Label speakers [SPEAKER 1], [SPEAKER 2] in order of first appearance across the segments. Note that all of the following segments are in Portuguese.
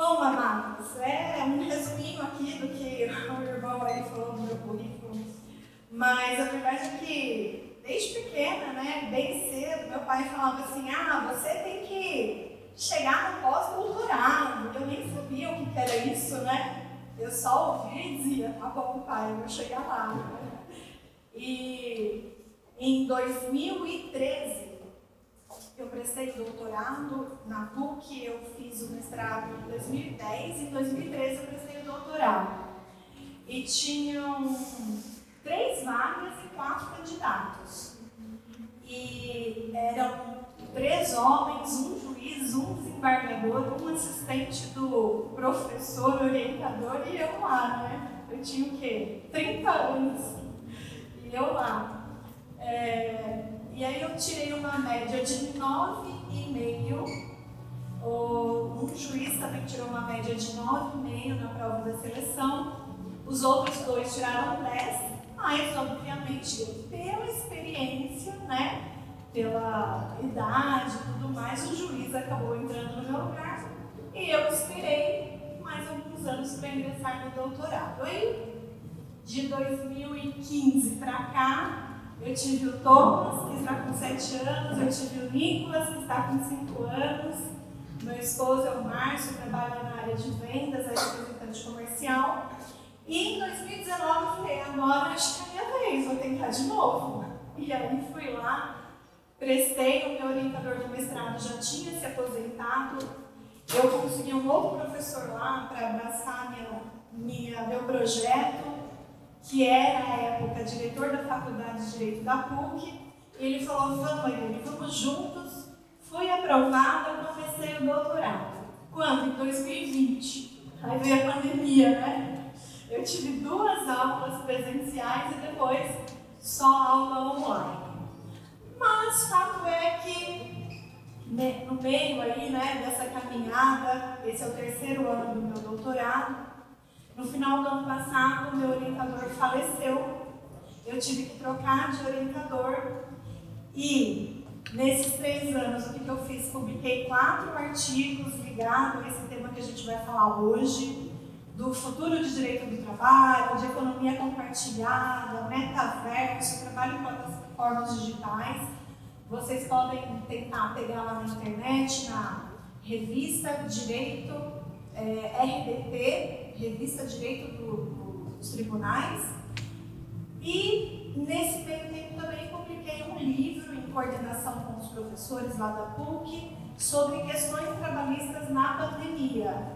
[SPEAKER 1] Bom, amados, é um resuminho aqui do que o irmão aí falou no meu currículo, mas a verdade é que, desde pequena, né, bem cedo, meu pai falava assim, você tem que chegar no pós-doutorado. Eu nem sabia o que era isso, né? Eu só ouvia e dizia, tá bom, pai, eu vou chegar lá. E em 2013, eu prestei doutorado na PUC, eu fiz o mestrado em 2010 e em 2013 eu prestei o doutorado. E tinham 3 vagas e 4 candidatos. E eram 3 homens, um juiz, um desembargador, um assistente do professor orientador e eu lá, né? Eu tinha o quê? 30 anos. E eu lá. E aí eu tirei uma média de 9,5. Um juiz também tirou uma média de 9,5 na prova da seleção. Os outros 2 tiraram 10, mas obviamente pela experiência, né, pela idade e tudo mais, o juiz acabou entrando no meu lugar e eu esperei mais alguns anos para ingressar no doutorado. E de 2015 para cá, eu tive o Thomas, que está com 7 anos, eu tive o Nicolas, que está com 5 anos, meu esposo é o Márcio, trabalha na área de vendas, é representante comercial. E em 2019 eu falei, agora acho que é a minha vez, vou tentar de novo. E aí fui lá, prestei, o meu orientador do mestrado já tinha se aposentado, eu consegui um outro professor lá para abraçar meu projeto, que era, na época, diretor da Faculdade de Direito da PUC, e ele falou, vamos juntos. Fui aprovada, comecei o doutorado. Quando? Em 2020. Aí veio a pandemia, né? Eu tive 2 aulas presenciais e depois só aula online. Mas fato é que, no meio aí, né, dessa caminhada, esse é o 3º ano do meu doutorado. No final do ano passado, o meu orientador faleceu, eu tive que trocar de orientador e, nesses 3 anos, o que eu fiz? Publiquei 4 artigos ligados a esse tema que a gente vai falar hoje, do futuro de direito do trabalho, de economia compartilhada, metaverso, trabalho em plataformas digitais. Vocês podem tentar pegar lá na internet, na revista Direito, RDT, Revista Direito dos Tribunais. E nesse meio tempo também publiquei um livro em coordenação com os professores lá da PUC sobre questões trabalhistas na pandemia.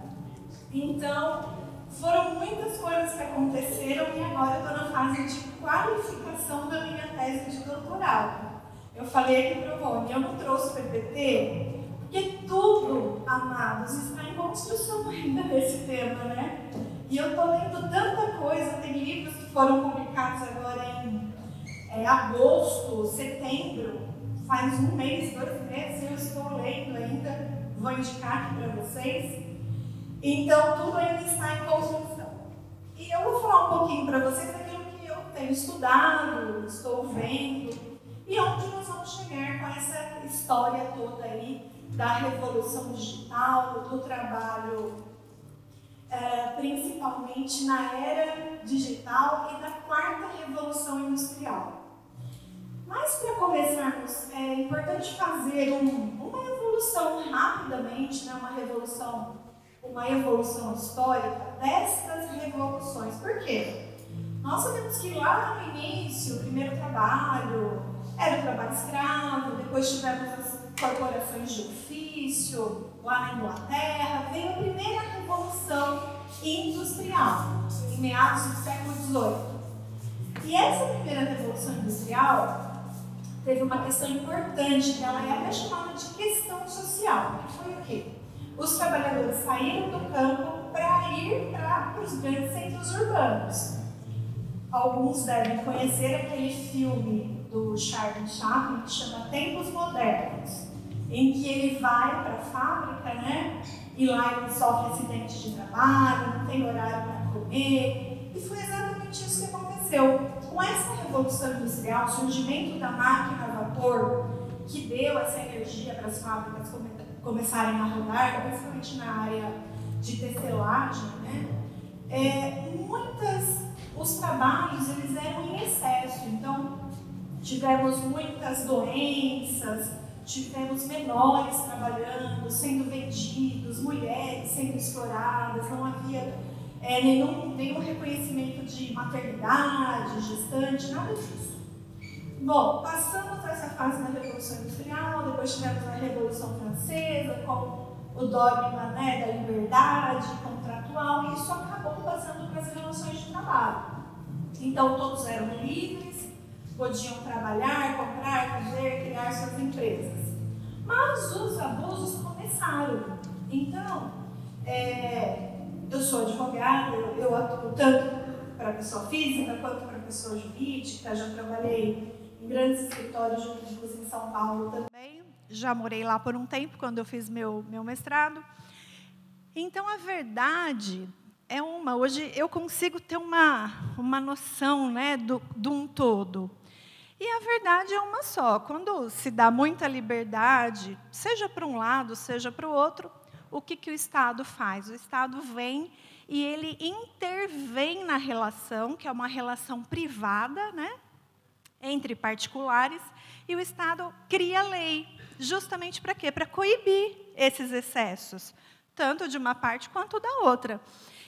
[SPEAKER 1] Então, foram muitas coisas que aconteceram e agora eu estou na fase de qualificação da minha tese de doutorado. Eu falei aqui para o Rony, eu não trouxe o PPT porque tudo, amados, está em construção ainda nesse tema, né? E eu estou lendo tanta coisa, tem livros que foram publicados agora em agosto, setembro, faz 1 mês, 2 meses, eu estou lendo ainda, vou indicar aqui para vocês. Então, tudo ainda está em construção. E eu vou falar um pouquinho para vocês daquilo que eu tenho estudado, estou vendo, e onde nós vamos chegar com essa história toda aí da revolução digital, do trabalho, principalmente na era digital e da 4ª revolução industrial. Mas para começarmos, é importante fazer uma evolução rapidamente, né, uma evolução histórica destas revoluções. Por quê? Nós sabemos que lá no início, o primeiro trabalho era o trabalho escravo, depois tivemos as corporações de ofício, lá na Inglaterra, veio a primeira revolução industrial, em meados do século XVIII. E essa primeira revolução industrial teve uma questão importante, que ela é até chamada de questão social, que foi o quê? Os trabalhadores saíram do campo para ir para os grandes centros urbanos. Alguns devem conhecer aquele filme do Charlie Chaplin que chama Tempos Modernos, em que ele vai para a fábrica, né? E lá ele sofre acidente de trabalho, não tem horário para comer. E foi exatamente isso que aconteceu. Com essa revolução industrial, o surgimento da máquina a vapor, que deu essa energia para as fábricas começarem a rodar, principalmente na área de tecelagem, né? Os trabalhos eles eram em excesso, então tivemos muitas doenças, tivemos menores trabalhando, sendo vendidos, mulheres sendo exploradas, não havia nenhum reconhecimento de maternidade, gestante, nada disso. Bom, passamos essa fase na Revolução Industrial, depois tivemos a Revolução Francesa, com o dogma, né, da liberdade contratual, e isso acabou passando para as relações de trabalho. Então, todos eram livres, podiam trabalhar, comprar, fazer, criar suas empresas. Mas os abusos começaram. Então, eu sou advogada, eu atuo tanto para pessoa física quanto para pessoa jurídica, já trabalhei em grandes escritórios jurídicos em São Paulo também, já morei lá por um tempo, quando eu fiz meu mestrado. Então, a verdade é hoje eu consigo ter uma noção, né, de um todo. E a verdade é uma só. Quando se dá muita liberdade, seja para um lado, seja para o outro, o que o Estado faz? O Estado vem e ele intervém na relação, que é uma relação privada, né, entre particulares, e o Estado cria lei, justamente para quê? Para coibir esses excessos, tanto de uma parte quanto da outra.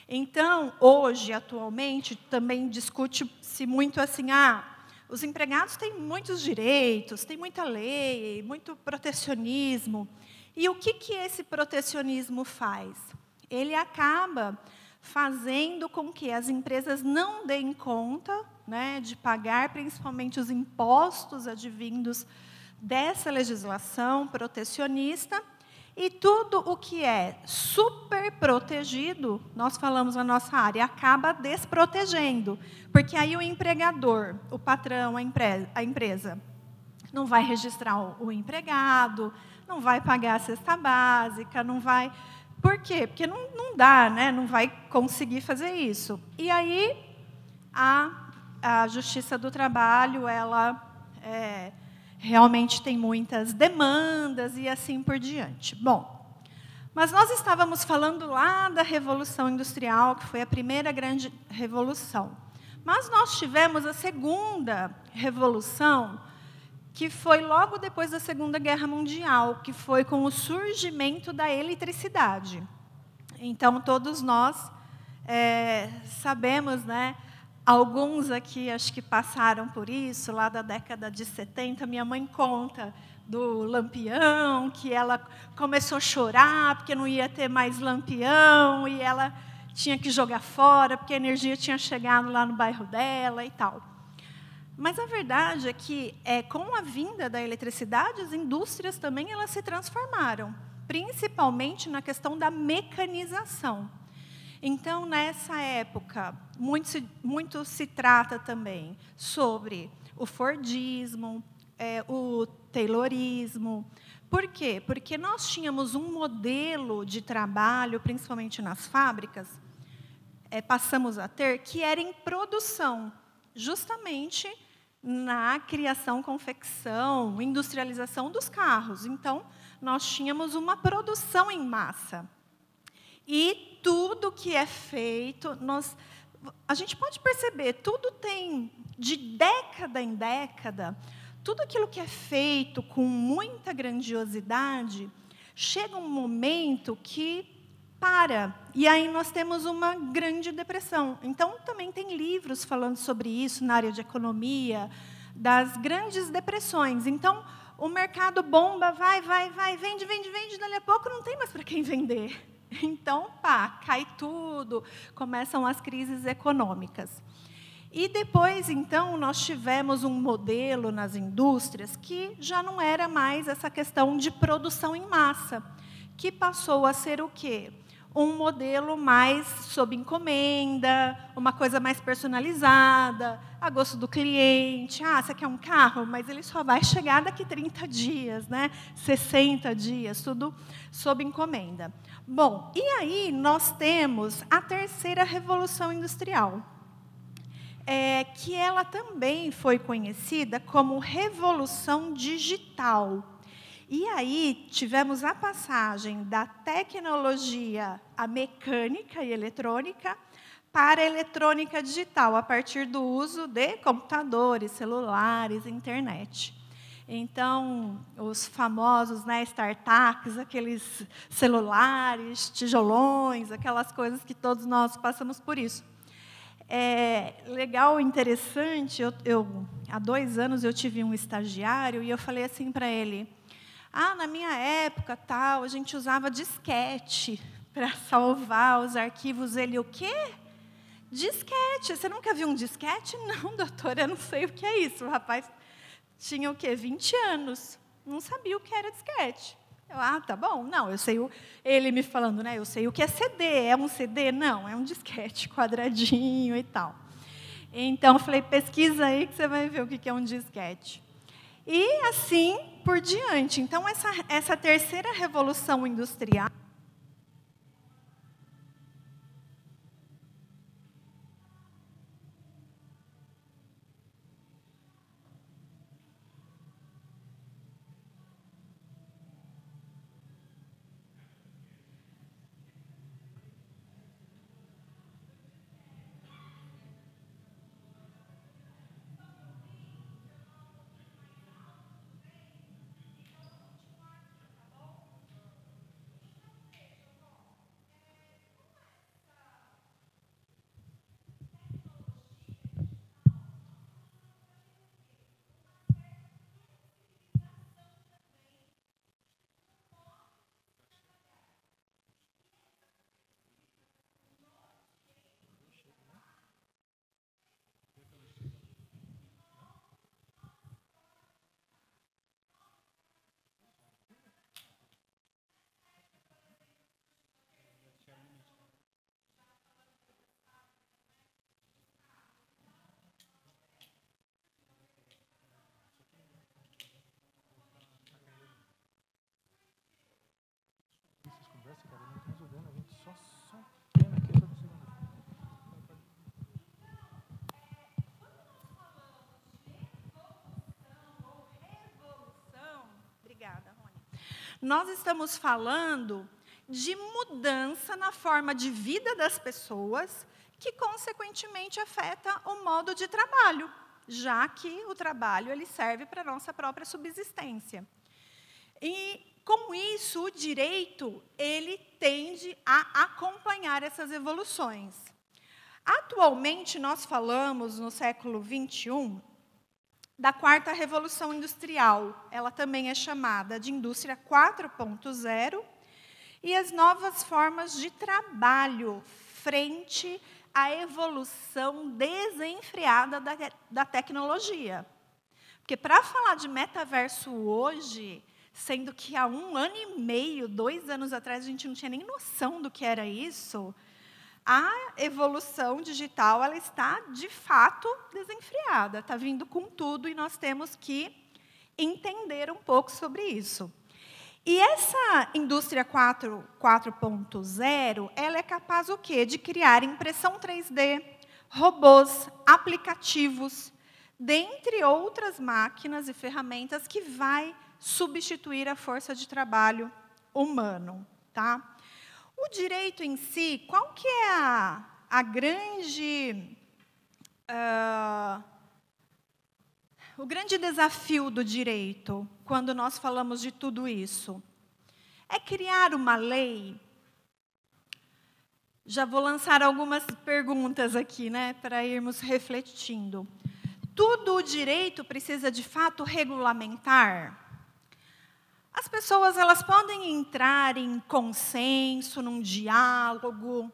[SPEAKER 1] Então, hoje, atualmente, também discute-se muito assim, os empregados têm muitos direitos, tem muita lei, muito protecionismo. E o que esse protecionismo faz? Ele acaba fazendo com que as empresas não deem conta, né, de pagar principalmente os impostos advindos dessa legislação protecionista, e tudo o que é super protegido, nós falamos na nossa área, acaba desprotegendo, porque aí o empregador, o patrão, a empresa, não vai registrar o empregado, não vai pagar a cesta básica, não vai... Por quê? Porque não dá, né? Não vai conseguir fazer isso. E aí, a Justiça do Trabalho, ela realmente tem muitas demandas e assim por diante. Bom, mas nós estávamos falando lá da Revolução Industrial, que foi a primeira grande revolução. Mas nós tivemos a segunda revolução, que foi logo depois da Segunda Guerra Mundial, que foi com o surgimento da eletricidade. Então, todos nós sabemos, né? Alguns aqui, acho que passaram por isso, lá da década de 70, minha mãe conta do lampião, que ela começou a chorar porque não ia ter mais lampião, e ela tinha que jogar fora, porque a energia tinha chegado lá no bairro dela e tal. Mas a verdade é que, com a vinda da eletricidade, as indústrias também elas se transformaram, principalmente na questão da mecanização. Então, nessa época, muito se trata também sobre o Fordismo, o Taylorismo. Por quê? Porque nós tínhamos um modelo de trabalho, principalmente nas fábricas, passamos a ter, que era em produção, justamente na criação, confecção, industrialização dos carros. Então, nós tínhamos uma produção em massa. E tudo que é feito, a gente pode perceber, tudo tem, de década em década, tudo aquilo que é feito com muita grandiosidade, chega um momento que para. E aí nós temos uma grande depressão. Então, também tem livros falando sobre isso na área de economia, das grandes depressões. Então, o mercado bomba, vai, vende, dali a pouco não tem mais para quem vender. Então, cai tudo, começam as crises econômicas. E depois, então, nós tivemos um modelo nas indústrias que já não era mais essa questão de produção em massa, que passou a ser o quê? Um modelo mais sob encomenda, uma coisa mais personalizada, a gosto do cliente. Você quer um carro? Mas ele só vai chegar daqui 30 dias, né? 60 dias, tudo sob encomenda. Bom, e aí nós temos a terceira revolução industrial, que ela também foi conhecida como revolução digital. E aí tivemos a passagem da tecnologia, a mecânica e eletrônica, para a eletrônica digital, a partir do uso de computadores, celulares, internet. Então, os famosos, né, startups, aqueles celulares, tijolões, aquelas coisas que todos nós passamos por isso. Legal, interessante, há 2 anos eu tive um estagiário e eu falei assim para ele, na minha época, tal, a gente usava disquete para salvar os arquivos. Ele, o quê? Disquete, você nunca viu um disquete? Não, doutora, eu não sei o que é isso. O rapaz tinha o quê? 20 anos, não sabia o que era disquete. Eu, tá bom, não, eu sei, ele me falando, né, eu sei o que é CD, é um CD? Não, é um disquete quadradinho e tal. Então, eu falei, pesquisa aí que você vai ver o que é um disquete. E assim por diante. Então, essa terceira revolução industrial, nós estamos falando de mudança na forma de vida das pessoas, que, consequentemente, afeta o modo de trabalho, já que o trabalho ele serve para a nossa própria subsistência. E, com isso, o direito ele tende a acompanhar essas evoluções. Atualmente, nós falamos, no século XXI, da quarta revolução industrial. Ela também é chamada de indústria 4.0, e as novas formas de trabalho frente à evolução desenfreada da tecnologia. Porque, para falar de metaverso hoje, sendo que há 1 ano e meio, 2 anos atrás, a gente não tinha nem noção do que era isso, a evolução digital ela está, de fato, desenfreada, está vindo com tudo, e nós temos que entender um pouco sobre isso. E essa indústria 4.0, ela é capaz o quê? De criar impressão 3D, robôs, aplicativos, dentre outras máquinas e ferramentas que vai substituir a força de trabalho humano, tá? O direito em si, qual que é o grande desafio do direito, quando nós falamos de tudo isso? É criar uma lei. Já vou lançar algumas perguntas aqui, né, para irmos refletindo. Tudo o direito precisa, de fato, regulamentar? As pessoas elas podem entrar em consenso, num diálogo.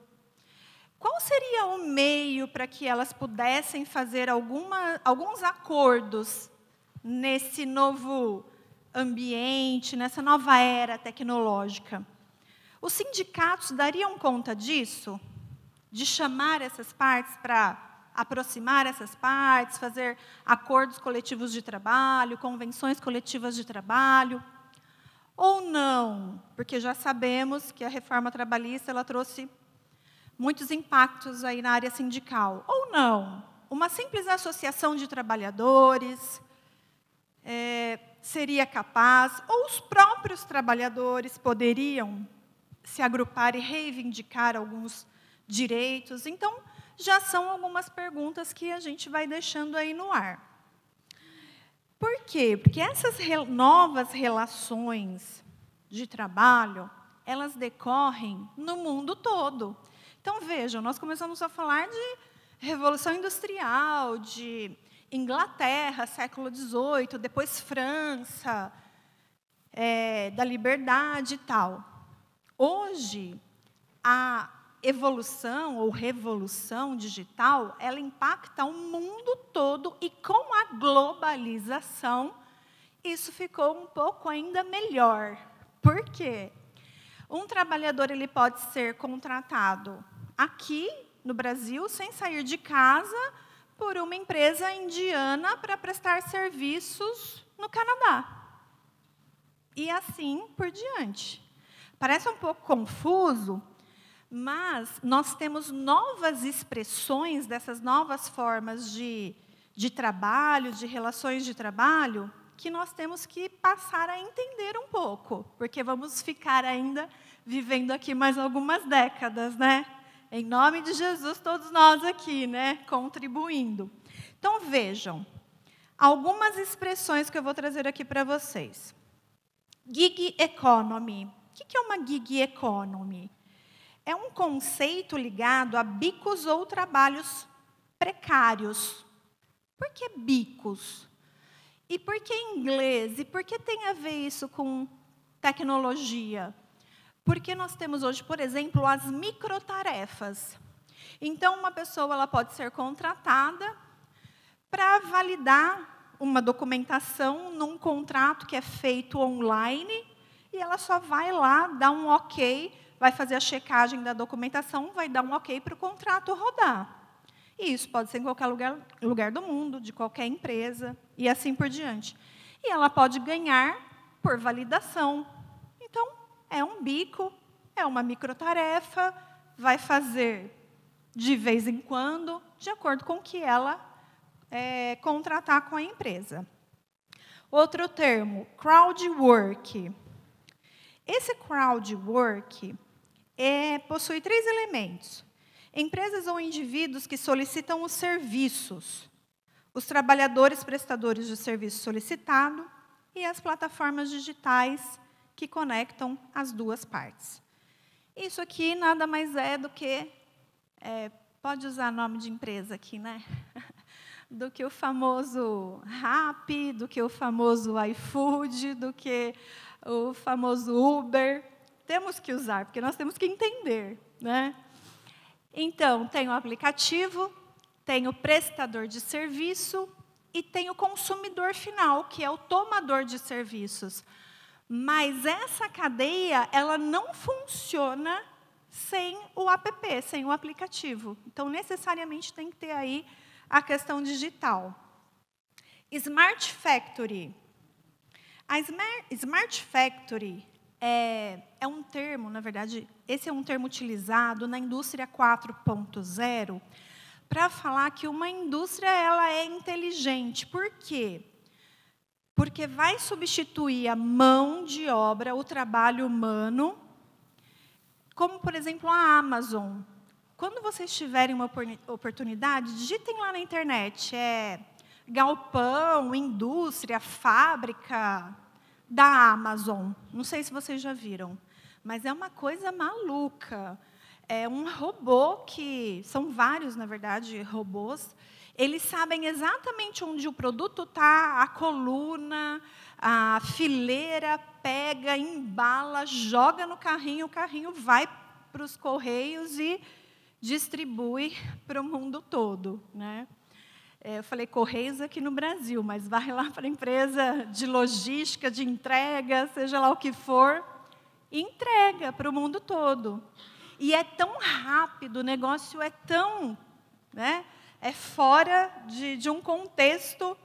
[SPEAKER 1] Qual seria o meio para que elas pudessem fazer alguns acordos nesse novo ambiente, nessa nova era tecnológica? Os sindicatos dariam conta disso? De chamar essas partes para aproximar essas partes, fazer acordos coletivos de trabalho, convenções coletivas de trabalho? Ou não? Porque já sabemos que a reforma trabalhista ela trouxe muitos impactos aí na área sindical. Ou não? Uma simples associação de trabalhadores seria capaz, ou os próprios trabalhadores poderiam se agrupar e reivindicar alguns direitos? Então, já são algumas perguntas que a gente vai deixando aí no ar. Por quê? Porque essas novas relações de trabalho, elas decorrem no mundo todo. Então, vejam, nós começamos a falar de Revolução Industrial, de Inglaterra, século XVIII, depois França, da liberdade e tal. Hoje, a evolução ou revolução digital, ela impacta o mundo todo e com a globalização, isso ficou um pouco ainda melhor. Por quê? Um trabalhador ele pode ser contratado aqui no Brasil, sem sair de casa, por uma empresa indiana para prestar serviços no Canadá. E assim por diante. Parece um pouco confuso, mas nós temos novas expressões dessas novas formas de trabalho, de relações de trabalho, que nós temos que passar a entender um pouco, porque vamos ficar ainda vivendo aqui mais algumas décadas, né? Em nome de Jesus, todos nós aqui, né? Contribuindo. Então, vejam, algumas expressões que eu vou trazer aqui para vocês. Gig economy. O que é uma gig economy? É um conceito ligado a bicos ou trabalhos precários. Por que bicos? E por que inglês? E por que tem a ver isso com tecnologia? Porque nós temos hoje, por exemplo, as microtarefas. Então, uma pessoa ela pode ser contratada para validar uma documentação num contrato que é feito online, e ela só vai lá, dar um ok, vai fazer a checagem da documentação, vai dar um ok para o contrato rodar. E isso pode ser em qualquer lugar do mundo, de qualquer empresa, e assim por diante. E ela pode ganhar por validação. Então, é um bico, é uma microtarefa, vai fazer de vez em quando, de acordo com o que ela contratar com a empresa. Outro termo, crowd work. Esse crowd work possui 3 elementos. Empresas ou indivíduos que solicitam os serviços, os trabalhadores prestadores de serviço solicitado e as plataformas digitais que conectam as duas partes. Isso aqui nada mais é do que, pode usar nome de empresa aqui, né? Do que o famoso Rappi, do que o famoso iFood, do que o famoso Uber. Temos que usar, porque nós temos que entender, né? Então, tem o aplicativo, tem o prestador de serviço e tem o consumidor final, que é o tomador de serviços. Mas essa cadeia, ela não funciona sem o app, sem o aplicativo. Então, necessariamente, tem que ter aí a questão digital. Smart Factory. A Smart Factory é um termo, na verdade, esse é um termo utilizado na indústria 4.0 para falar que uma indústria ela é inteligente. Por quê? Porque vai substituir a mão de obra, o trabalho humano, como, por exemplo, a Amazon. Quando vocês tiverem uma oportunidade, digitem lá na internet, galpão, indústria, fábrica da Amazon. Não sei se vocês já viram, mas é uma coisa maluca. É um robô que, são vários, na verdade, robôs, eles sabem exatamente onde o produto está, a coluna, a fileira, pega, embala, joga no carrinho, o carrinho vai para os correios e distribui para o mundo todo, né? Eu falei Correios aqui no Brasil, mas vai lá para a empresa de logística, de entrega, seja lá o que for, e entrega para o mundo todo. E é tão rápido, o negócio é tão, né, é fora de um contexto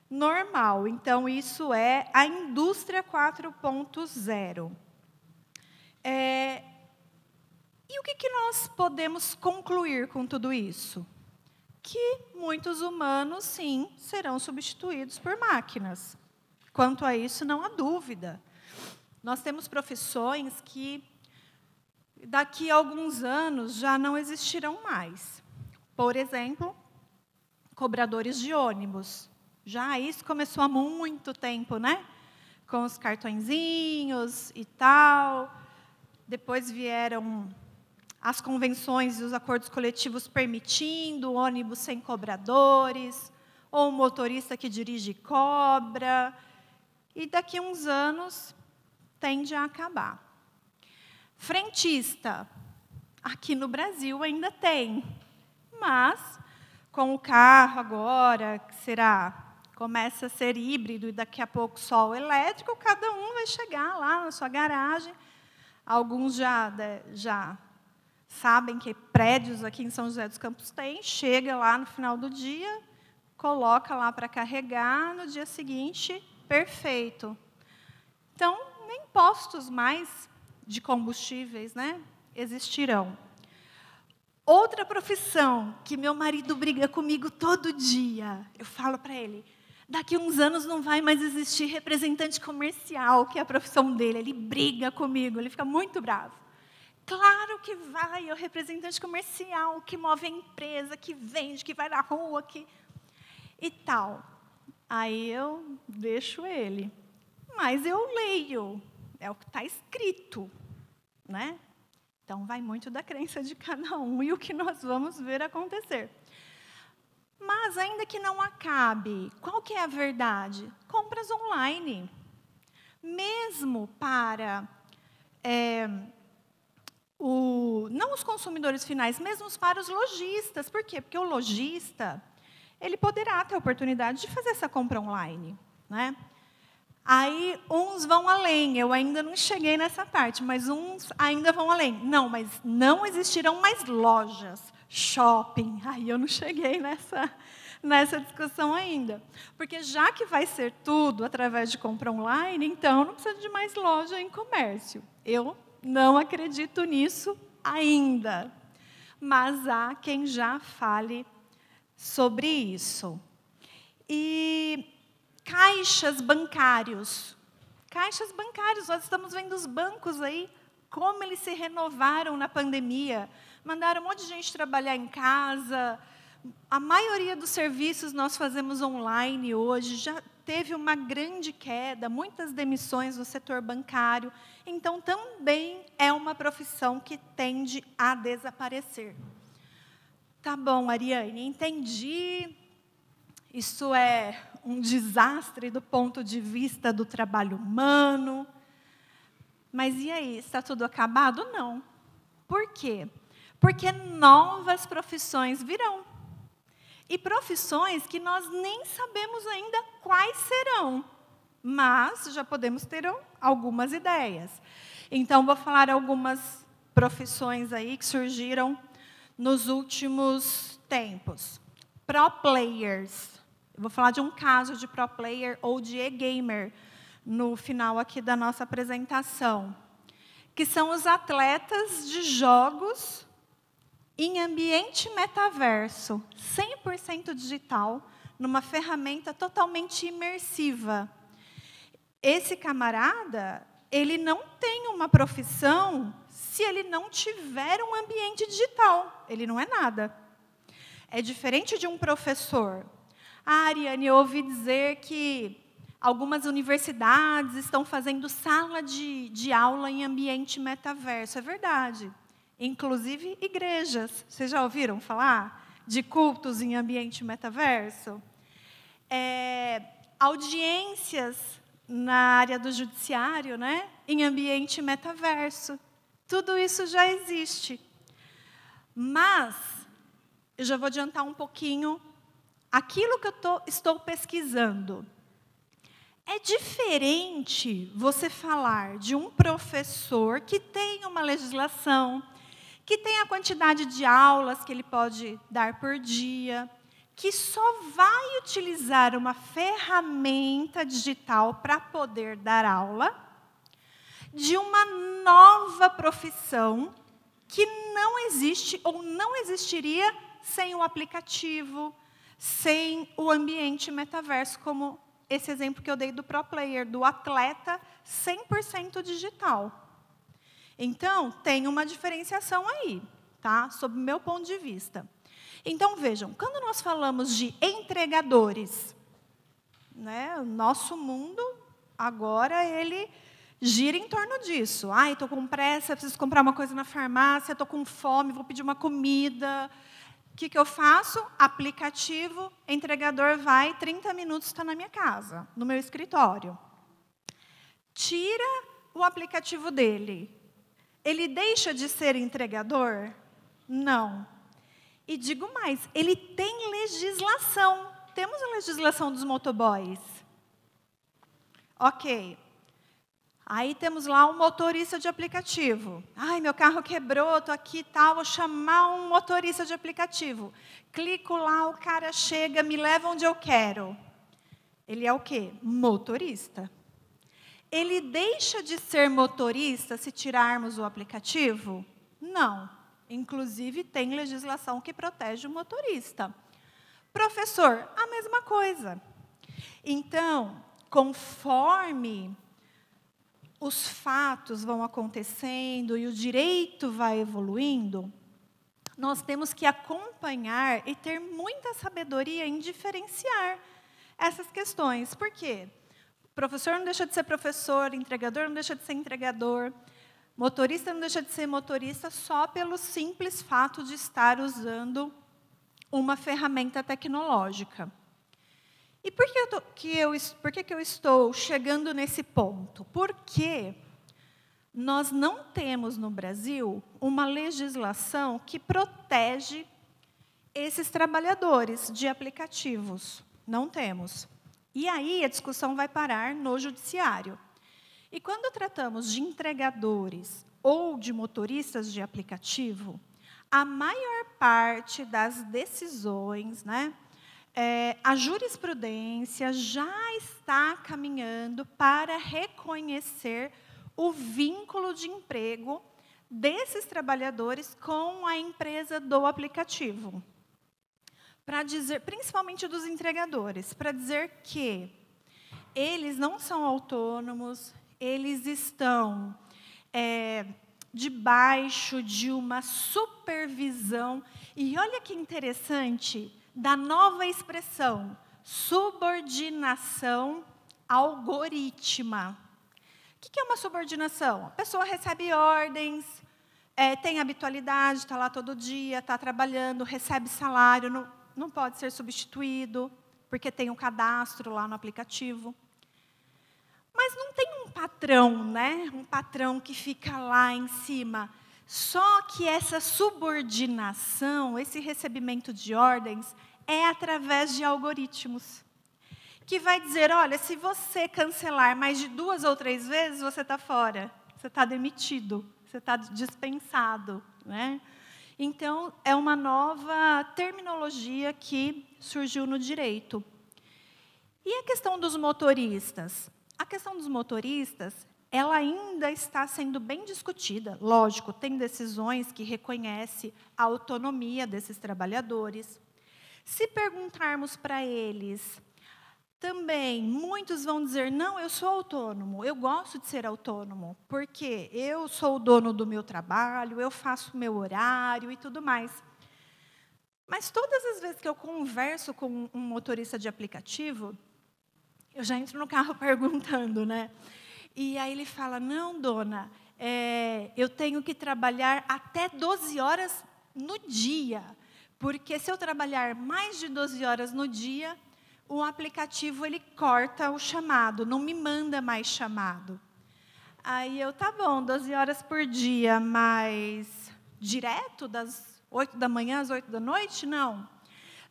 [SPEAKER 1] normal. Então, isso é a indústria 4.0. E o que nós podemos concluir com tudo isso? Que muitos humanos, sim, serão substituídos por máquinas.
[SPEAKER 2] Quanto a isso, não há dúvida. Nós temos profissões que, daqui a alguns anos, já não existirão mais. Por exemplo, cobradores de ônibus. Já isso começou há muito tempo, né? Com os cartõezinhos e tal. Depois vieram as convenções e os acordos coletivos permitindo ônibus sem cobradores, ou um motorista que dirige e cobra. E daqui a uns anos tende a acabar. Frentista, aqui no Brasil ainda tem, mas com o carro agora, que começa a ser híbrido e daqui a pouco só o elétrico, cada um vai chegar lá na sua garagem. Alguns já sabem que prédios aqui em São José dos Campos tem, chega lá no final do dia, coloca lá para carregar, no dia seguinte, perfeito. Então, nem postos mais de combustíveis, né, existirão. Outra profissão que meu marido briga comigo todo dia, eu falo para ele, daqui a uns anos não vai mais existir representante comercial, que é a profissão dele. Ele briga comigo, ele fica muito bravo. Claro que vai, é o representante comercial que move a empresa, que vende, que vai na rua, e tal. Aí eu deixo ele. Mas eu leio, é o que está escrito, né? Então, vai muito da crença de cada um e o que nós vamos ver acontecer. Mas, ainda que não acabe, qual que é a verdade? Compras online. Mesmo para, não os consumidores finais, mesmo para os lojistas. Por quê? Porque o lojista, ele poderá ter a oportunidade de fazer essa compra online, né? Aí, uns vão além, eu ainda não cheguei nessa parte, mas uns ainda vão além. Não, mas não existirão mais lojas, shopping. Aí eu não cheguei nessa discussão ainda. Porque já que vai ser tudo através de compra online, então não precisa de mais loja em comércio. Eu não acredito nisso ainda. Mas há quem já fale sobre isso. E caixas bancários. Caixas bancários, nós estamos vendo os bancos aí, como eles se renovaram na pandemia. Mandaram um monte de gente trabalhar em casa. A maioria dos serviços nós fazemos online hoje. Já teve uma grande queda, muitas demissões no setor bancário. Então, também é uma profissão que tende a desaparecer. Tá bom, Ariane, entendi. Isso é um desastre do ponto de vista do trabalho humano. Mas e aí, está tudo acabado? Não. Por quê? Porque novas profissões virão. E profissões que nós nem sabemos ainda quais serão, mas já podemos ter algumas ideias. Então, vou falar algumas profissões aí que surgiram nos últimos tempos. Pro players. Eu vou falar de um caso de pro player ou de e-gamer no final aqui da nossa apresentação, que são os atletas de jogos em ambiente metaverso, 100% digital, numa ferramenta totalmente imersiva. Esse camarada, ele não tem uma profissão se ele não tiver um ambiente digital. Ele não é nada. É diferente de um professor. Ariane, eu ouvi dizer que algumas universidades estão fazendo sala de aula em ambiente metaverso. É verdade. Inclusive igrejas. Vocês já ouviram falar de cultos em ambiente metaverso? Audiências na área do judiciário, né? Em ambiente metaverso. Tudo isso já existe. Mas, eu já vou adiantar um pouquinho aquilo que eu estou pesquisando. É diferente você falar de um professor que tem uma legislação, que tem a quantidade de aulas que ele pode dar por dia, que só vai utilizar uma ferramenta digital para poder dar aula, de uma nova profissão que não existe ou não existiria sem o aplicativo, sem o ambiente metaverso, como esse exemplo que eu dei do pro player, do atleta 100% digital. Então, tem uma diferenciação aí, tá? Sob o meu ponto de vista. Então, vejam, quando nós falamos de entregadores, né, o nosso mundo, agora, ele gira em torno disso. Ai, estou com pressa, preciso comprar uma coisa na farmácia, estou com fome, vou pedir uma comida. O que eu faço? Aplicativo, entregador vai, 30 minutos está na minha casa, no meu escritório. Tira o aplicativo dele. Ele deixa de ser entregador? Não. E digo mais, ele tem legislação. Temos a legislação dos motoboys. Ok. Aí temos lá um motorista de aplicativo. Ai, meu carro quebrou, estou aqui e tal, vou chamar um motorista de aplicativo. Clico lá, o cara chega, me leva onde eu quero. Ele é o quê? Motorista. Ele deixa de ser motorista se tirarmos o aplicativo? Não. Inclusive, tem legislação que protege o motorista. Professor, a mesma coisa. Então, conforme os fatos vão acontecendo e o direito vai evoluindo, nós temos que acompanhar e ter muita sabedoria em diferenciar essas questões. Por quê? Professor não deixa de ser professor, entregador não deixa de ser entregador, motorista não deixa de ser motorista só pelo simples fato de estar usando uma ferramenta tecnológica. E por que eu estou chegando nesse ponto? Porque nós não temos no Brasil uma legislação que protege esses trabalhadores de aplicativos. Não temos. E aí a discussão vai parar no judiciário. E quando tratamos de entregadores ou de motoristas de aplicativo, a maior parte das decisões, né, a jurisprudência já está caminhando para reconhecer o vínculo de emprego desses trabalhadores com a empresa do aplicativo. Para dizer, principalmente dos entregadores, para dizer que eles não são autônomos, eles estão debaixo de uma supervisão. E olha que interessante, da nova expressão, subordinação algorítmica. O que é uma subordinação? A pessoa recebe ordens, tem habitualidade, está lá todo dia, está trabalhando, recebe salário, não pode ser substituído, porque tem um cadastro lá no aplicativo. Mas não tem um patrão, né? Um patrão que fica lá em cima. Só que essa subordinação, esse recebimento de ordens, é através de algoritmos. Que vai dizer, olha, se você cancelar mais de 2 ou 3 vezes, você está fora. Você está demitido, você está dispensado, né? Então, é uma nova terminologia que surgiu no direito. E a questão dos motoristas? A questão dos motoristas, ela ainda está sendo bem discutida. Lógico, tem decisões que reconhecem a autonomia desses trabalhadores. Se perguntarmos para eles, também, muitos vão dizer, não, eu sou autônomo, eu gosto de ser autônomo, porque eu sou o dono do meu trabalho, eu faço o meu horário e tudo mais. Mas todas as vezes que eu converso com um motorista de aplicativo, eu já entro no carro perguntando, né? E aí ele fala, não, dona, eu tenho que trabalhar até 12 horas no dia, porque se eu trabalhar mais de 12 horas no dia, o aplicativo ele corta o chamado, não me manda mais chamado. Aí eu, tá bom, 12 horas por dia, mas direto das 8 da manhã às 8 da noite? Não.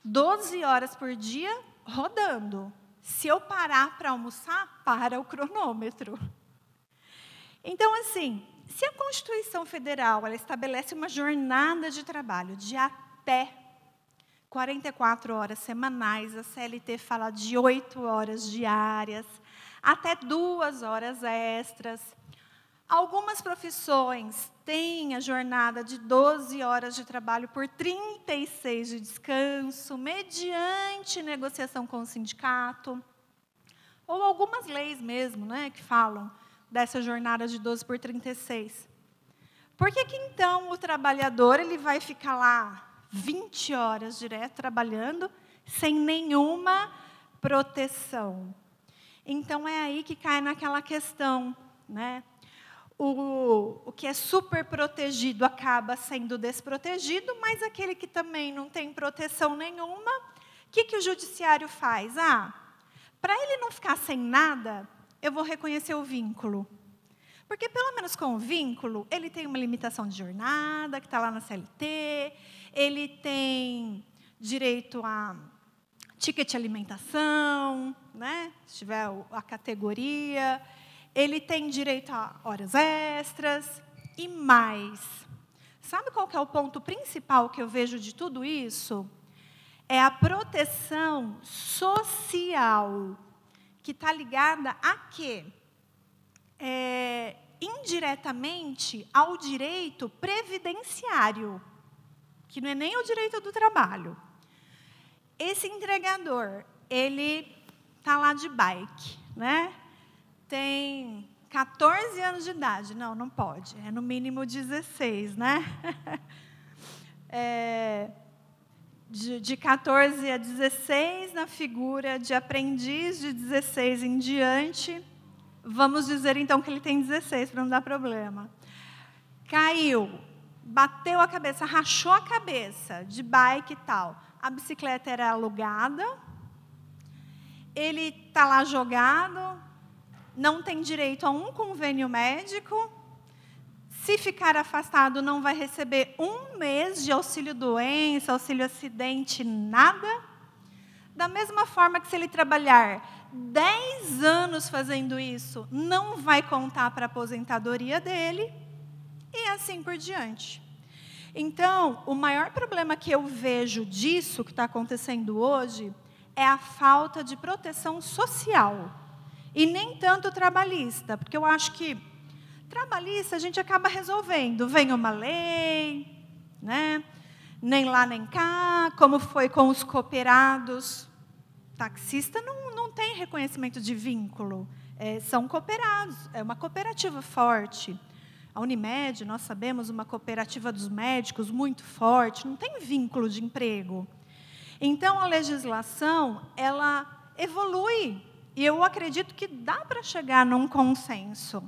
[SPEAKER 2] 12 horas por dia rodando. Se eu parar para almoçar, para o cronômetro. Então, assim, se a Constituição Federal ela estabelece uma jornada de trabalho de até 44 horas semanais, a CLT fala de 8 horas diárias, até 2 horas extras. Algumas profissões têm a jornada de 12 horas de trabalho por 36 de descanso, mediante negociação com o sindicato. ou algumas leis mesmo, né, que falam dessa jornada de 12 por 36. Por que então o trabalhador ele vai ficar lá 20 horas direto trabalhando sem nenhuma proteção? Então, é aí que cai naquela questão, né? O que é super protegido acaba sendo desprotegido, mas aquele que também não tem proteção nenhuma, o que o judiciário faz? Para ele não ficar sem nada, eu vou reconhecer o vínculo. Porque, pelo menos com o vínculo, ele tem uma limitação de jornada, que está lá na CLT, ele tem direito a ticket alimentação, né? Se tiver a categoria, ele tem direito a horas extras e mais. Sabe qual que é o ponto principal que eu vejo de tudo isso? É a proteção social, que está ligada a quê? Indiretamente ao direito previdenciário, que não é nem o direito do trabalho. Esse entregador, ele está lá de bike, né? Tem 14 anos de idade. Não pode. É no mínimo 16, né? De 14 a 16, na figura de aprendiz, de 16 em diante. Vamos dizer, então, que ele tem 16, para não dar problema. Caiu, bateu a cabeça, rachou a cabeça, de bike e tal. A bicicleta era alugada, ele está lá jogado, não tem direito a um convênio médico, se ficar afastado não vai receber 1 mês de auxílio-doença, auxílio-acidente, nada. Da mesma forma que se ele trabalhar 10 anos fazendo isso, não vai contar para a aposentadoria dele, e assim por diante. Então, o maior problema que eu vejo disso que está acontecendo hoje é a falta de proteção social, e nem tanto trabalhista, porque eu acho que trabalhista a gente acaba resolvendo. Vem uma lei, né? Nem lá nem cá, como foi com os cooperados. Taxista não tem reconhecimento de vínculo, são cooperados, é uma cooperativa forte. A Unimed, nós sabemos, uma cooperativa dos médicos muito forte, não tem vínculo de emprego. Então, a legislação, ela evolui, e eu acredito que dá para chegar num consenso.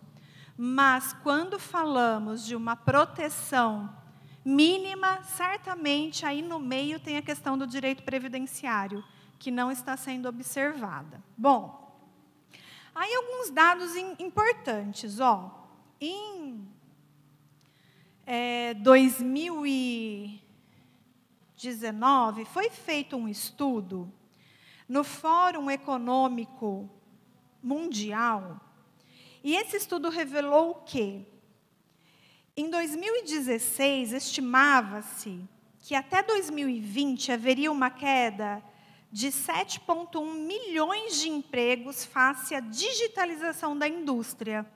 [SPEAKER 2] Mas, quando falamos de uma proteção mínima, certamente, aí no meio tem a questão do direito previdenciário, que não está sendo observada. Bom, aí alguns dados importantes. Em 2019, foi feito um estudo no Fórum Econômico Mundial, e esse estudo revelou o quê? Em 2016, estimava-se que até 2020 haveria uma queda de 7,1 milhões de empregos face à digitalização da indústria.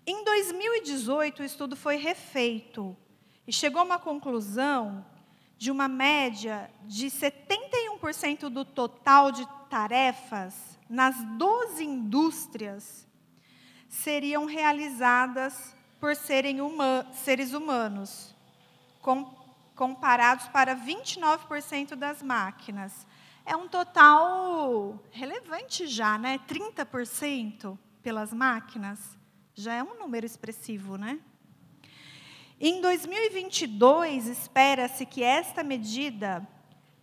[SPEAKER 2] Em 2018, o estudo foi refeito e chegou a uma conclusão de uma média de 71% do total de tarefas nas 12 indústrias seriam realizadas por seres humanos, comparados para 29% das máquinas. É um total relevante já, né? 30% pelas máquinas. Já é um número expressivo, né? Em 2022, espera-se que esta medida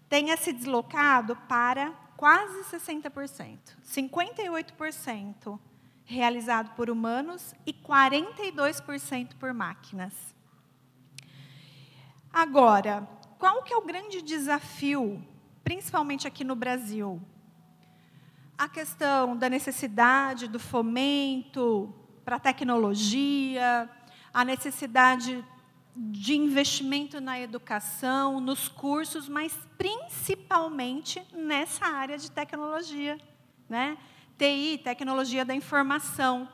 [SPEAKER 2] tenha se deslocado para quase 60%. 58% realizado por humanos e 42% por máquinas. Agora, qual que é o grande desafio, principalmente aqui no Brasil? A questão da necessidade do fomento para a tecnologia, a necessidade de investimento na educação, nos cursos, mas principalmente nessa área de tecnologia, né? TI, tecnologia da informação.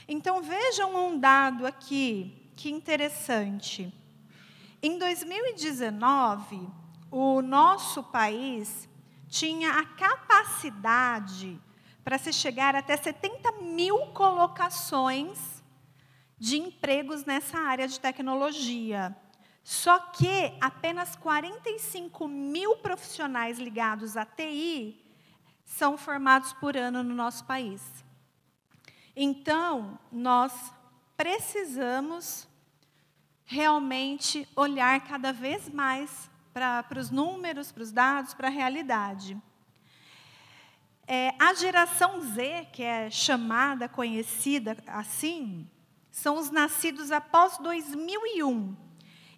[SPEAKER 2] Então, vejam um dado aqui, que interessante. Em 2019, o nosso país tinha a capacidade para se chegar até 70 mil colocações de empregos nessa área de tecnologia. Só que apenas 45 mil profissionais ligados à TI são formados por ano no nosso país. Então, nós precisamos realmente olhar cada vez mais para os números, para os dados, para a realidade. A geração Z, que é chamada, conhecida assim, são os nascidos após 2001.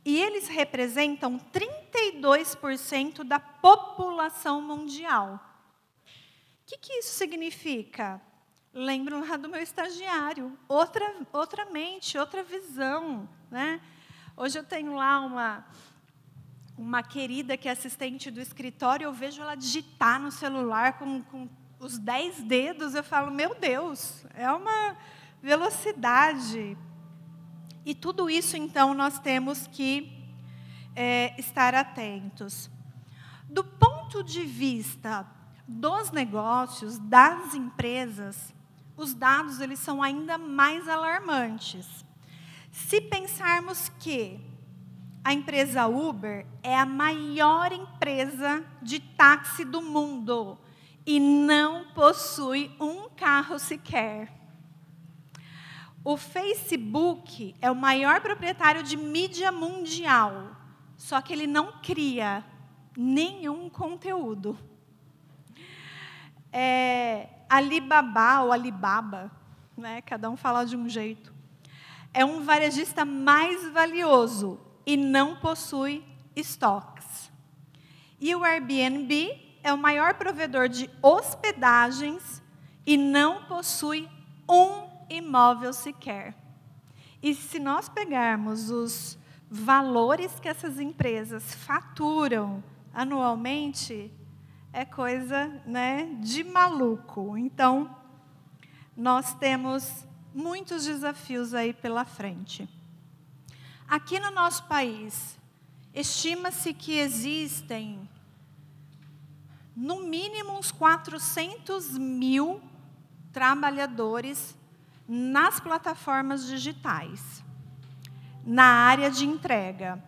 [SPEAKER 2] E eles representam 32% da população mundial. O que isso significa? Lembro lá do meu estagiário. Outra mente, outra visão, né? Hoje eu tenho lá uma querida que é assistente do escritório, eu vejo ela digitar no celular com os 10 dedos, eu falo, meu Deus, é uma velocidade. E tudo isso, então, nós temos que estar atentos. Do ponto de vista dos negócios, das empresas, os dados eles são ainda mais alarmantes. Se pensarmos que a empresa Uber é a maior empresa de táxi do mundo e não possui um carro sequer. O Facebook é o maior proprietário de mídia mundial, só que ele não cria nenhum conteúdo. Alibaba, ou Alibaba, né? Cada um fala de um jeito, é um varejista mais valioso e não possui estoques. E o Airbnb é o maior provedor de hospedagens e não possui um imóvel sequer. E se nós pegarmos os valores que essas empresas faturam anualmente, é coisa, né, de maluco. Então, nós temos muitos desafios aí pela frente. Aqui no nosso país, estima-se que existem, no mínimo, uns 400 mil trabalhadores nas plataformas digitais, na área de entrega.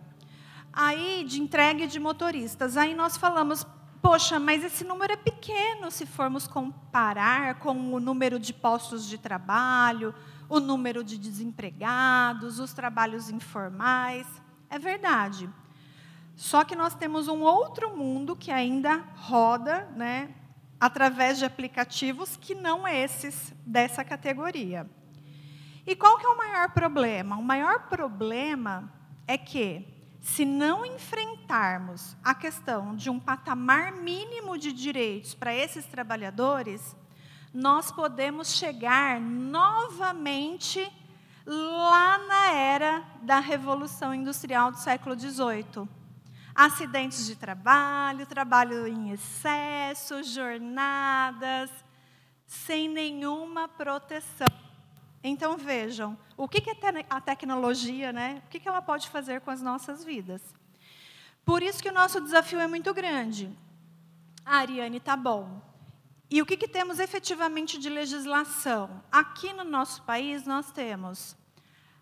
[SPEAKER 2] Aí, de entrega e de motoristas. Aí nós falamos, poxa, mas esse número é pequeno se formos comparar com o número de postos de trabalho, o número de desempregados, os trabalhos informais. É verdade. Só que nós temos um outro mundo que ainda roda, né, através de aplicativos que não esses dessa categoria. E qual que é o maior problema? O maior problema é que, se não enfrentarmos a questão de um patamar mínimo de direitos para esses trabalhadores, nós podemos chegar novamente lá na era da Revolução Industrial do século XVIII. Acidentes de trabalho, trabalho em excesso, jornadas, sem nenhuma proteção. Então, vejam, o que é a tecnologia, né? O que ela pode fazer com as nossas vidas? Por isso que o nosso desafio é muito grande. Ariane, tá bom. E o que temos efetivamente de legislação? Aqui no nosso país, nós temos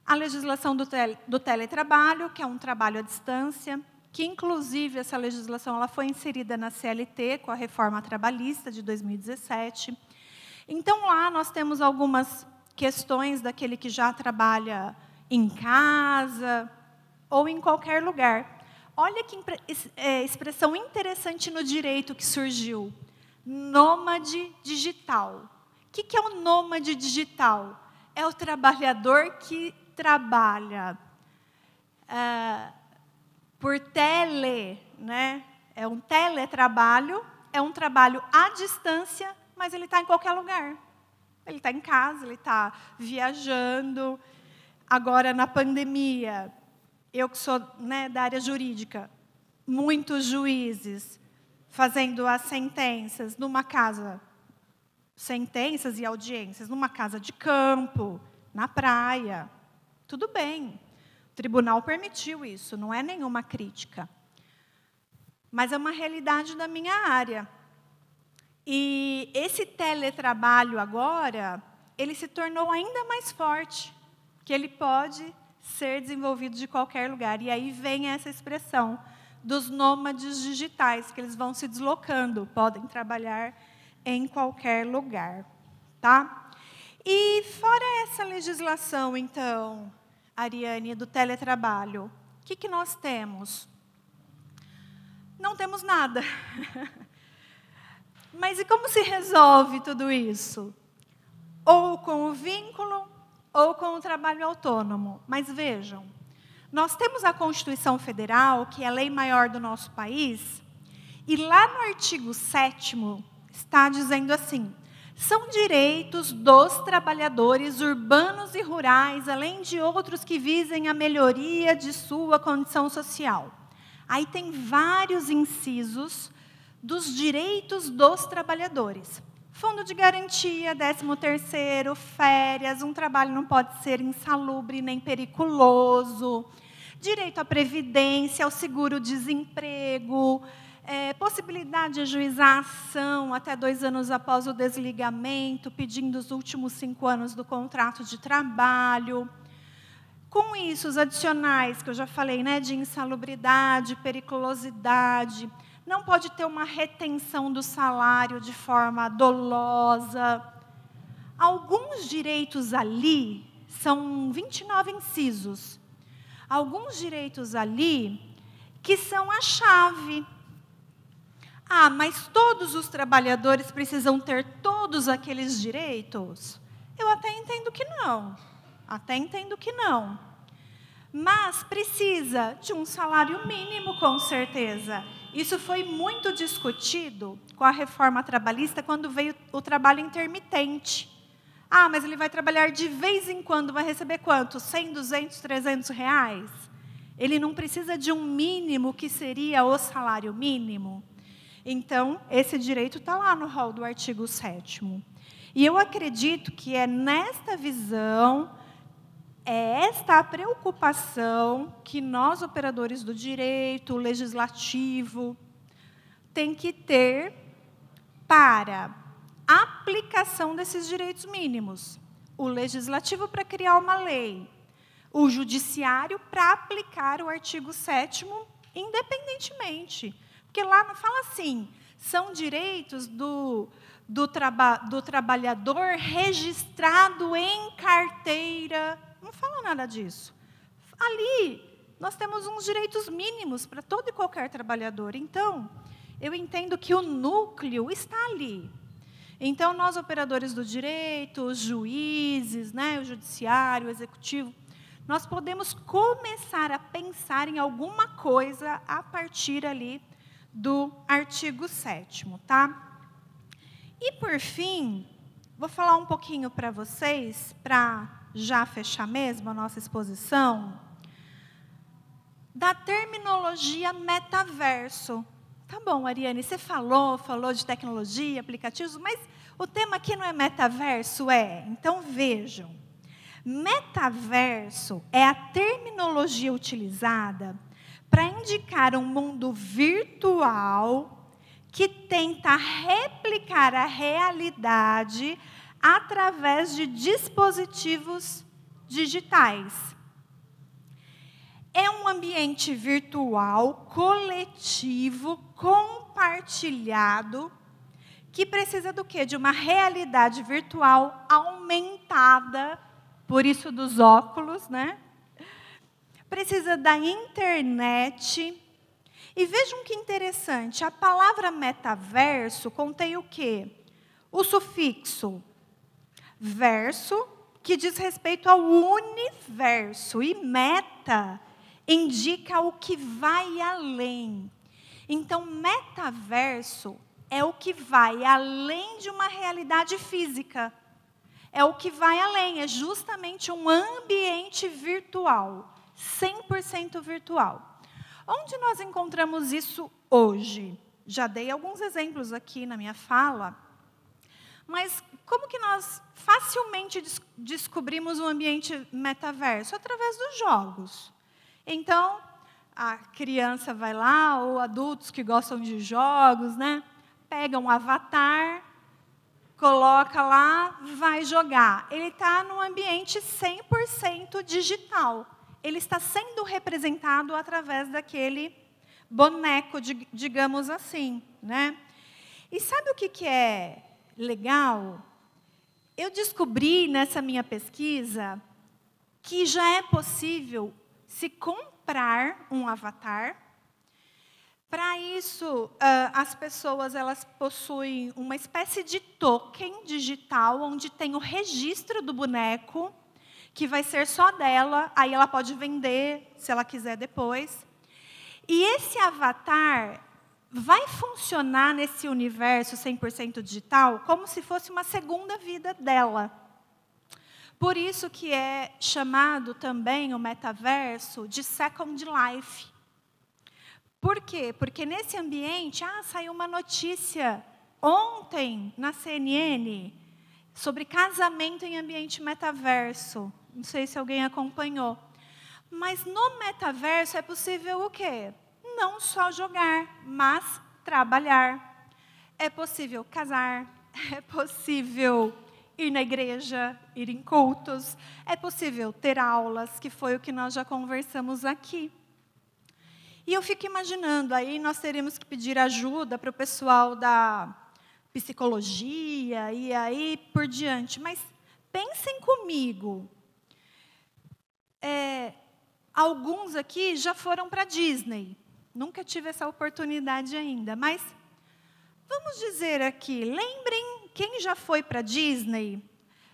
[SPEAKER 2] a legislação do teletrabalho, que é um trabalho à distância, que, inclusive, essa legislação ela foi inserida na CLT, com a reforma trabalhista de 2017. Então, lá nós temos algumas questões daquele que já trabalha em casa ou em qualquer lugar. Olha que expressão interessante no direito que surgiu. Nômade digital. O que é o nômade digital? É o trabalhador que trabalha por né? É um teletrabalho, é um trabalho à distância, mas ele está em qualquer lugar. Ele está em casa, ele está viajando. Agora, na pandemia, eu que sou, né, da área jurídica, muitos juízes fazendo as sentenças numa casa, sentenças e audiências numa casa de campo, na praia. Tudo bem. O tribunal permitiu isso, não é nenhuma crítica. Mas é uma realidade da minha área. E esse teletrabalho agora, ele se tornou ainda mais forte, que ele pode ser desenvolvido de qualquer lugar. E aí vem essa expressão dos nômades digitais, que eles vão se deslocando, podem trabalhar em qualquer lugar, tá? E fora essa legislação, então, Ariane, do teletrabalho, o que nós temos? Não temos nada. Mas e como se resolve tudo isso? Ou com o vínculo, ou com o trabalho autônomo. Mas vejam, nós temos a Constituição Federal, que é a lei maior do nosso país, e lá no artigo 7º está dizendo assim: são direitos dos trabalhadores urbanos e rurais, além de outros que visem a melhoria de sua condição social. Aí tem vários incisos dos direitos dos trabalhadores. Fundo de garantia, 13º, férias, um trabalho não pode ser insalubre nem periculoso, direito à previdência, ao seguro-desemprego, possibilidade de ajuizar a ação até 2 anos após o desligamento, pedindo os últimos 5 anos do contrato de trabalho. Com isso, os adicionais, que eu já falei, né, de insalubridade, periculosidade, não pode ter uma retenção do salário de forma dolosa. Alguns direitos ali, são 29 incisos, alguns direitos ali que são a chave. Ah, mas todos os trabalhadores precisam ter todos aqueles direitos? Eu até entendo que não. Mas precisa de um salário mínimo, com certeza. Isso foi muito discutido com a reforma trabalhista quando veio o trabalho intermitente. Ah, mas ele vai trabalhar de vez em quando, vai receber quanto? 100, 200, 300 reais? Ele não precisa de um mínimo que seria o salário mínimo? Então, esse direito está lá no rol do artigo 7º. E eu acredito que é nesta visão, é esta a preocupação que nós, operadores do direito, o legislativo, tem que ter para a aplicação desses direitos mínimos. O legislativo para criar uma lei, o judiciário para aplicar o artigo 7º independentemente. Porque lá não fala assim, são direitos do trabalhador registrado em carteira. Não fala nada disso. Ali, nós temos uns direitos mínimos para todo e qualquer trabalhador. Então, eu entendo que o núcleo está ali. Então, nós, operadores do direito, os juízes, né, o judiciário, o executivo, nós podemos começar a pensar em alguma coisa a partir ali do artigo 7º, tá? E, por fim, vou falar um pouquinho para vocês, para já fechar mesmo a nossa exposição, da terminologia metaverso. Tá bom, Ariane, você falou de tecnologia, aplicativos, mas o tema aqui não é metaverso, é? Então, vejam. Metaverso é a terminologia utilizada para indicar um mundo virtual que tenta replicar a realidade através de dispositivos digitais. É um ambiente virtual, coletivo, compartilhado, que precisa do quê? De uma realidade virtual aumentada, por isso dos óculos, né? Precisa da internet. E vejam que interessante, a palavra metaverso contém o quê? O sufixo verso, que diz respeito ao universo, e meta indica o que vai além. Então, metaverso é o que vai além de uma realidade física. É o que vai além, é justamente um ambiente virtual, 100% virtual. Onde nós encontramos isso hoje? Já dei alguns exemplos aqui na minha fala, mas como que nós facilmente descobrimos um ambiente metaverso? Através dos jogos. Então, a criança vai lá, ou adultos que gostam de jogos, né? pega um avatar, coloca lá, vai jogar. Ele está num ambiente 100% digital. Ele está sendo representado através daquele boneco, digamos assim, né? E sabe o que é legal? Eu descobri nessa minha pesquisa que já é possível se comprar um avatar. Para isso, as pessoas elas possuem uma espécie de token digital, onde tem o registro do boneco, que vai ser só dela, aí ela pode vender, se ela quiser depois. E esse avatar vai funcionar nesse universo 100% digital como se fosse uma segunda vida dela. Por isso que é chamado também o metaverso de Second Life. Por quê? Porque nesse ambiente, saiu uma notícia ontem na CNN sobre casamento em ambiente metaverso. Não sei se alguém acompanhou. Mas no metaverso é possível o quê? Não só jogar, mas trabalhar. É possível casar, é possível ir na igreja, ir em cultos, é possível ter aulas, que foi o que nós já conversamos aqui. E eu fico imaginando, aí nós teríamos que pedir ajuda para o pessoal da psicologia e aí por diante. Mas pensem comigo, alguns aqui já foram para a Disney. Nunca tive essa oportunidade ainda, mas vamos dizer aqui, lembrem, quem já foi para a Disney,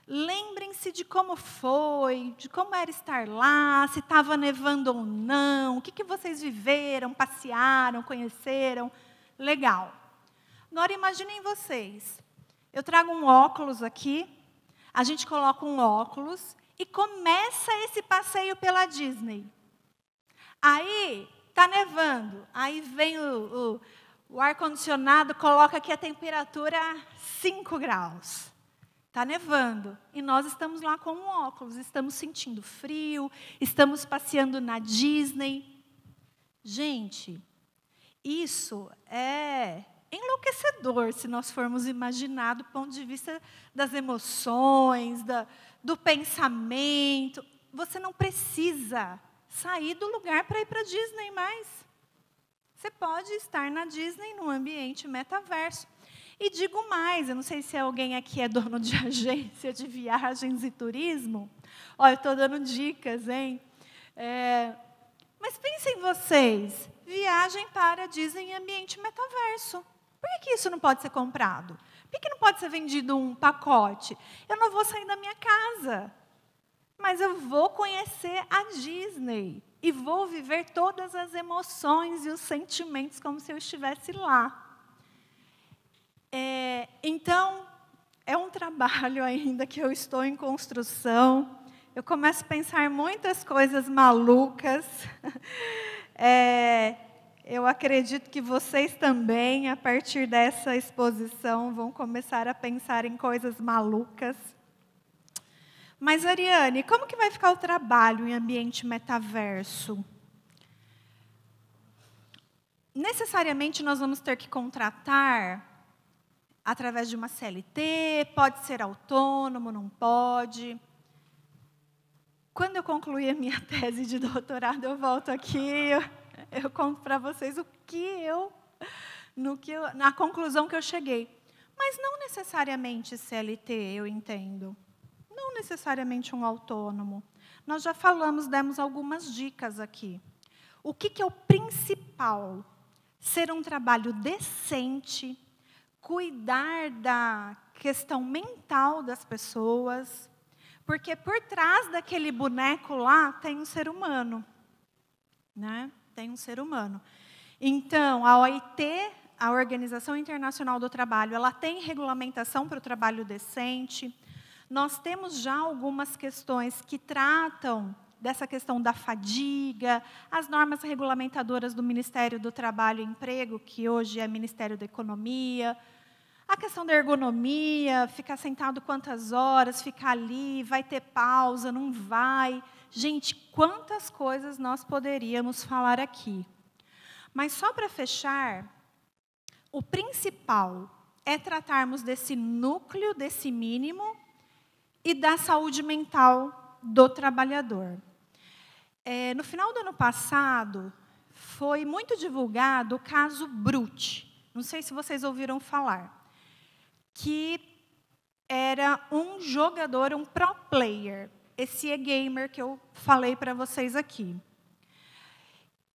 [SPEAKER 2] lembrem-se de como foi, de como era estar lá, se estava nevando ou não, o que vocês viveram, passearam, conheceram. Legal. Agora imaginem vocês, eu trago um óculos aqui, a gente coloca um óculos e começa esse passeio pela Disney. Aí, está nevando, aí vem o ar-condicionado, coloca aqui a temperatura 5 graus. Está nevando, e nós estamos lá com um óculos, estamos sentindo frio, estamos passeando na Disney. Gente, isso é enlouquecedor, se nós formos imaginar do ponto de vista das emoções, do pensamento. Você não precisa sair do lugar para ir para a Disney mais. Você pode estar na Disney num ambiente metaverso. E digo mais, eu não sei se alguém aqui é dono de agência de viagens e turismo. Olha, eu estou dando dicas, hein? Mas pensem vocês, viagem para a Disney em ambiente metaverso. Por que isso não pode ser comprado? Por que não pode ser vendido um pacote? Eu não vou sair da minha casa, mas eu vou conhecer a Disney e vou viver todas as emoções e os sentimentos como se eu estivesse lá. Então, é um trabalho ainda que eu estou em construção. Eu começo a pensar muitas coisas malucas. Eu acredito que vocês também, a partir dessa exposição, vão começar a pensar em coisas malucas. Mas, Ariane, como que vai ficar o trabalho em ambiente metaverso? Necessariamente, nós vamos ter que contratar através de uma CLT, pode ser autônomo, não pode. Quando eu concluir a minha tese de doutorado, eu volto aqui, eu conto para vocês na conclusão que eu cheguei. Mas não necessariamente CLT, eu entendo. Não necessariamente um autônomo. Nós já falamos, demos algumas dicas aqui. O que é o principal? Ser um trabalho decente, cuidar da questão mental das pessoas, porque por trás daquele boneco lá tem um ser humano, né? Tem um ser humano. Então, a OIT, a Organização Internacional do Trabalho, ela tem regulamentação para o trabalho decente. Nós temos já algumas questões que tratam dessa questão da fadiga, as normas regulamentadoras do Ministério do Trabalho e Emprego, que hoje é Ministério da Economia, a questão da ergonomia, ficar sentado quantas horas, ficar ali, vai ter pausa, não vai. Gente, quantas coisas nós poderíamos falar aqui. Mas só para fechar, o principal é tratarmos desse núcleo, desse mínimo, e da saúde mental do trabalhador. No final do ano passado, foi muito divulgado o caso Brut. Não sei se vocês ouviram falar. Que era um jogador, um pro player. Esse e-gamer que eu falei para vocês aqui.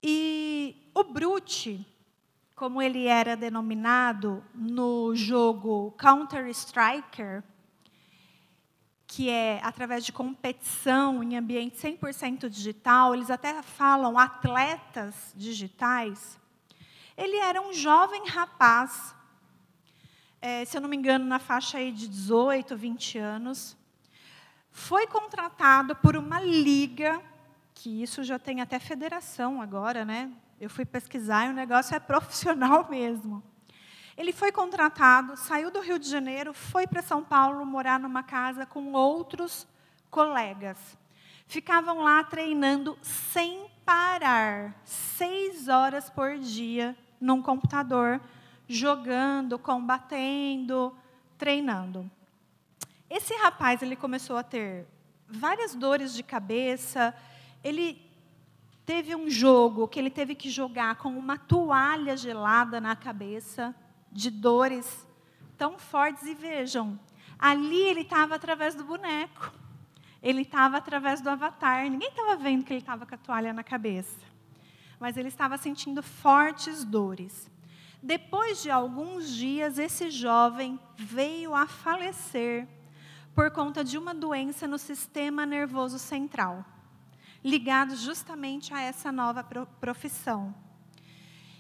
[SPEAKER 2] E o Brut, como ele era denominado no jogo Counter-Strike, que é através de competição em ambiente 100% digital, eles até falam atletas digitais. Ele era um jovem rapaz, se eu não me engano, na faixa aí de 18, 20 anos. Foi contratado por uma liga, que isso já tem até federação agora, né? Eu fui pesquisar e o negócio é profissional mesmo. Ele foi contratado, saiu do Rio de Janeiro, foi para São Paulo morar numa casa com outros colegas. Ficavam lá treinando sem parar, 6 horas por dia, num computador, jogando, combatendo, treinando. Esse rapaz, ele começou a ter várias dores de cabeça. Ele teve um jogo que ele teve que jogar com uma toalha gelada na cabeça, de dores tão fortes. E vejam, ali ele estava através do boneco. Ele estava através do avatar. Ninguém estava vendo que ele estava com a toalha na cabeça. Mas ele estava sentindo fortes dores. Depois de alguns dias, esse jovem veio a falecer por conta de uma doença no sistema nervoso central, ligado justamente a essa nova profissão.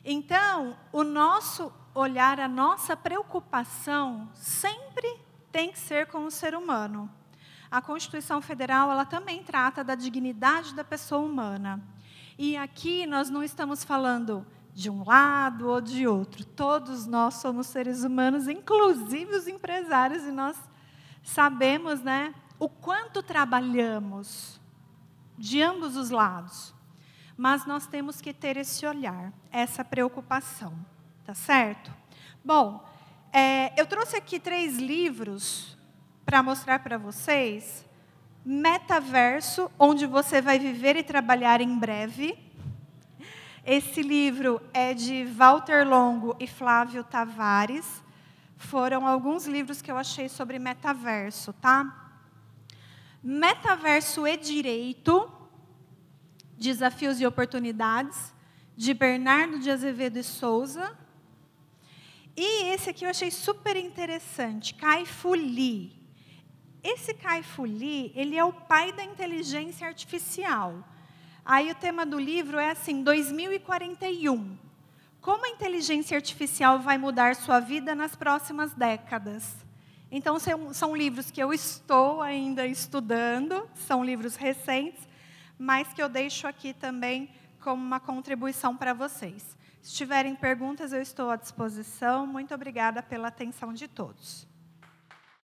[SPEAKER 2] Então, o nosso olhar, a nossa preocupação sempre tem que ser com o ser humano. A Constituição Federal, ela também trata da dignidade da pessoa humana. E aqui nós não estamos falando de um lado ou de outro. Todos nós somos seres humanos, inclusive os empresários, e nós sabemos, né, o quanto trabalhamos de ambos os lados. Mas nós temos que ter esse olhar, essa preocupação, tá certo? Bom, eu trouxe aqui 3 livros para mostrar para vocês. Metaverso, onde você vai viver e trabalhar em breve. Esse livro é de Walter Longo e Flávio Tavares. Foram alguns livros que eu achei sobre metaverso, tá? Metaverso e Direito, Desafios e Oportunidades, de Bernardo de Azevedo e Souza. E esse aqui eu achei super interessante, Kai-Fu Lee. Esse Kai-Fu Lee, ele é o pai da inteligência artificial. Aí o tema do livro é assim, 2041. Como a inteligência artificial vai mudar sua vida nas próximas décadas? Então, são livros que eu estou ainda estudando, são livros recentes, mas que eu deixo aqui também como uma contribuição para vocês. Se tiverem perguntas, eu estou à disposição. Muito obrigada pela atenção de todos.